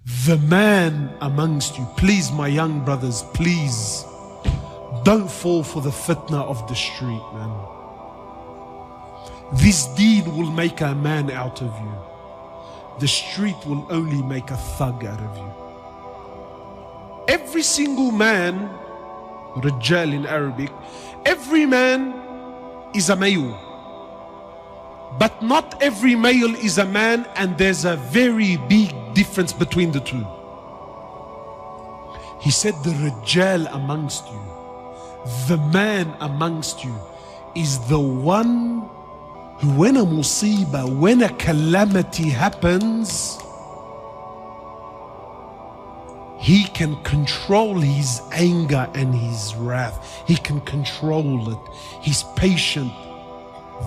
The man amongst you, please my young brothers, please don't fall for the fitna of the street, man. This deed will make a man out of you. The street will only make a thug out of you. Every single man, Rajal in Arabic, every man is a male. But not every male is a man, and there's a very big difference between the two. He said the Rajal amongst you, the man amongst you, is the one who, when a musibah, when a calamity happens, he can control his anger and his wrath. He can control it. He's patient.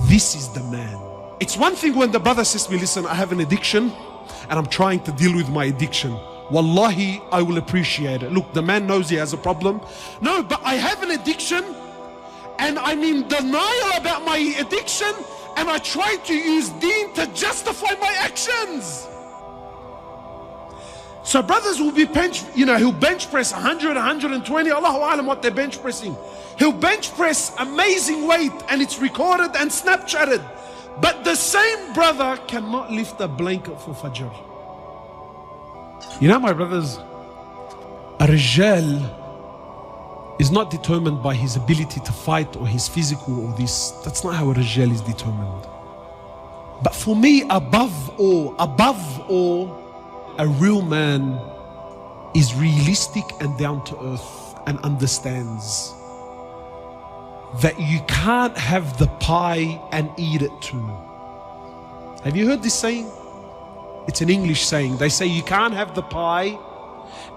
This is the man. It's one thing when the brother says to me, listen, I have an addiction and I'm trying to deal with my addiction. Wallahi, I will appreciate it. Look, the man knows he has a problem. No, but I have an addiction and I'm in denial about my addiction, and I try to use deen to justify my actions. So brothers will be he'll bench press 100, 120, Allahu Alam what they're bench pressing. He'll bench press amazing weight and it's recorded and Snapchatted. But the same brother cannot lift a blanket for Fajr. You know, my brothers, a Rijal is not determined by his ability to fight or his physical or this. That's not how a Rijal is determined. But for me, above all, a real man is realistic and down to earth and understands that you can't have the pie and eat it too. Have you heard this saying? It's an English saying. They say you can't have the pie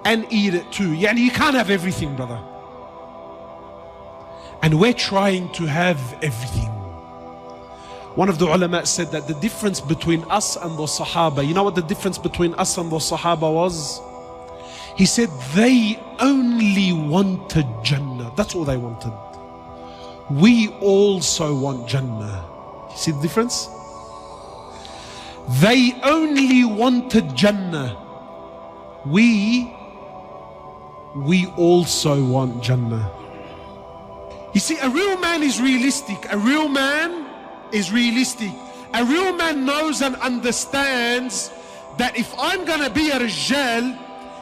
and eat it too. Yeah, you can't have everything, brother. And we're trying to have everything. One of the ulama said that the difference between us and the Sahaba, you know what the difference between us and the Sahaba was? He said they only wanted Jannah. That's all they wanted. We also want Jannah. You see the difference? They only wanted Jannah. We also want Jannah. You see, a real man is realistic. A real man is realistic. A real man knows and understands that if I'm gonna be a Rijal,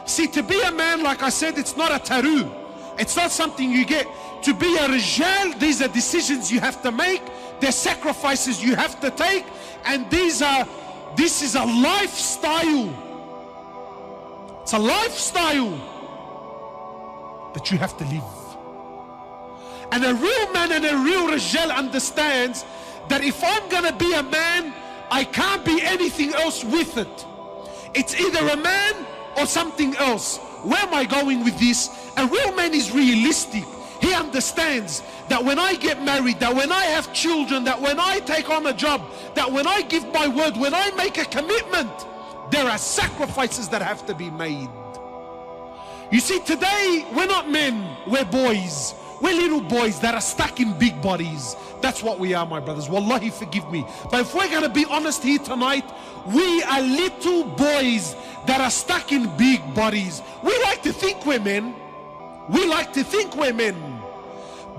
see, to be a man, like I said, it's not a taru. It's not something you get. To be a Rijal, these are decisions you have to make. They're sacrifices you have to take. And this is a lifestyle. It's a lifestyle that you have to live. And a real man and a real Rijal understands that if I'm gonna be a man, I can't be anything else with it. It's either a man or something else. Where am I going with this? A real man is realistic. He understands that when I get married, that when I have children, that when I take on a job, that when I give my word, when I make a commitment, there are sacrifices that have to be made. You see, today we're not men, we're boys. We're little boys that are stuck in big bodies. That's what we are, my brothers. Wallahi, forgive me. But if we're going to be honest here tonight, we are little boys that are stuck in big bodies. We like to think we're men. We like to think we're men.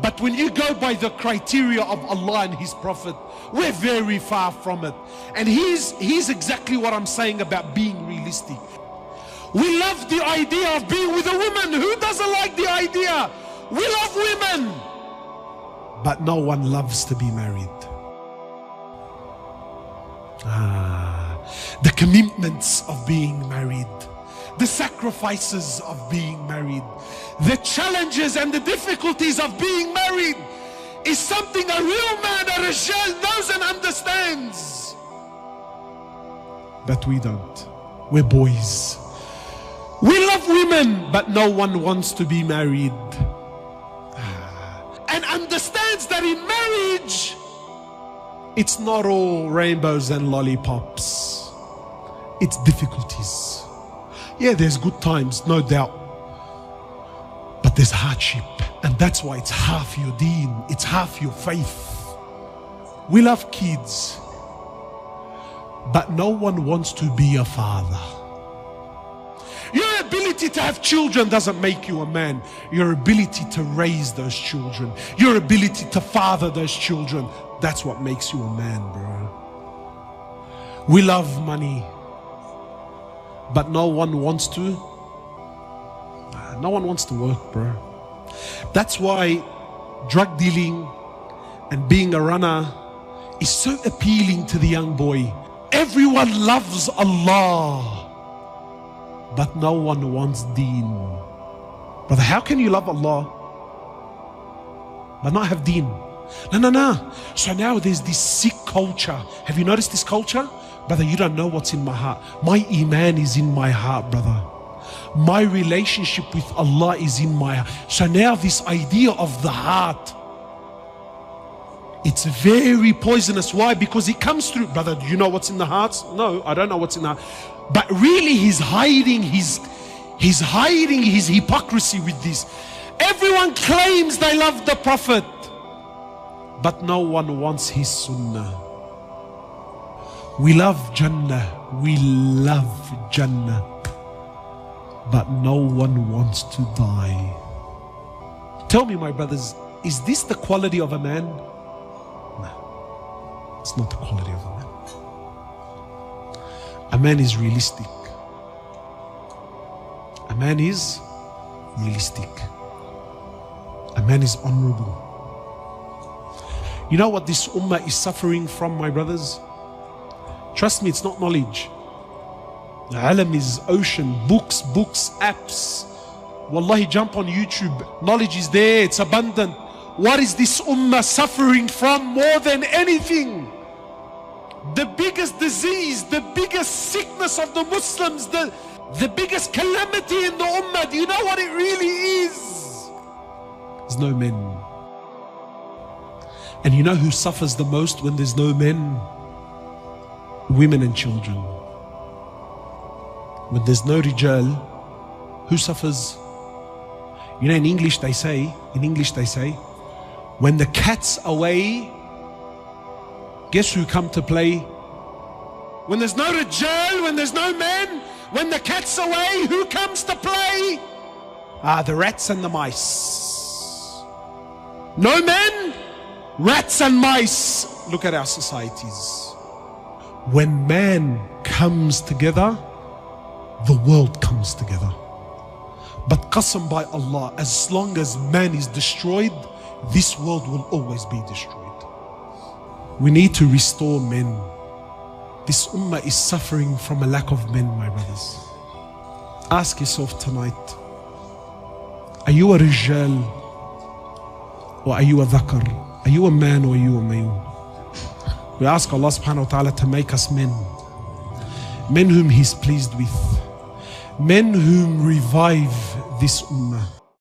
But when you go by the criteria of Allah and His Prophet, we're very far from it. And he's exactly what I'm saying about being realistic. We love the idea of being with a woman. Who doesn't like the idea? We love women, but no one loves to be married. The commitments of being married, the sacrifices of being married, the challenges and the difficulties of being married is something a real man, a Rijal, knows and understands. But we don't. We're boys. We love women, but no one wants to be married. And understands that in marriage, it's not all rainbows and lollipops. It's difficulties. Yeah, there's good times, no doubt. But there's hardship. And that's why it's half your deen. It's half your faith. We love kids. But no one wants to be a father. Your ability to have children doesn't make you a man. Your ability to raise those children, your ability to father those children, that's what makes you a man, bro. We love money, but no one wants to. No one wants to work, bro. That's why drug dealing and being a runner is so appealing to the young boy. Everyone loves Allah, but no one wants deen. Brother, how can you love Allah but not have deen? No. So now there's this sick culture. Have you noticed this culture? Brother, you don't know what's in my heart. My iman is in my heart, brother. My relationship with Allah is in my heart. So now this idea of the heart, it's very poisonous. Why? Because it comes through. Brother, do you know what's in the hearts? No, I don't know what's in the heart. But really he's hiding his hypocrisy with this. Everyone claims they love the Prophet, but no one wants his sunnah. We love Jannah, but no one wants to die. Tell me, my brothers, is this the quality of a man? No, it's not the quality of a man. A man is realistic. A man is realistic. A man is honorable. You know what this ummah is suffering from, my brothers? Trust me, it's not knowledge. The alam is ocean, books, apps. Wallahi, jump on YouTube. Knowledge is there, it's abundant. What is this ummah suffering from more than anything? The biggest disease, the biggest sickness of the Muslims, the biggest calamity in the ummah. Do you know what it really is? There's no men. And you know who suffers the most when there's no men? Women and children. When there's no rijal, who suffers? You know, in English they say, when the cat's away, guess who come to play? When there's no rijal, when there's no men, when the cat's away, who comes to play? The rats and the mice. No men, rats and mice. Look at our societies. When man comes together, the world comes together. But qasam by Allah, as long as man is destroyed, this world will always be destroyed. We need to restore men. This ummah is suffering from a lack of men, my brothers. Ask yourself tonight, are you a rijal or are you a dhakar? Are you a man or are you a male? We ask Allah subhanahu wa ta'ala to make us men. Men whom He's pleased with. Men whom revive this ummah.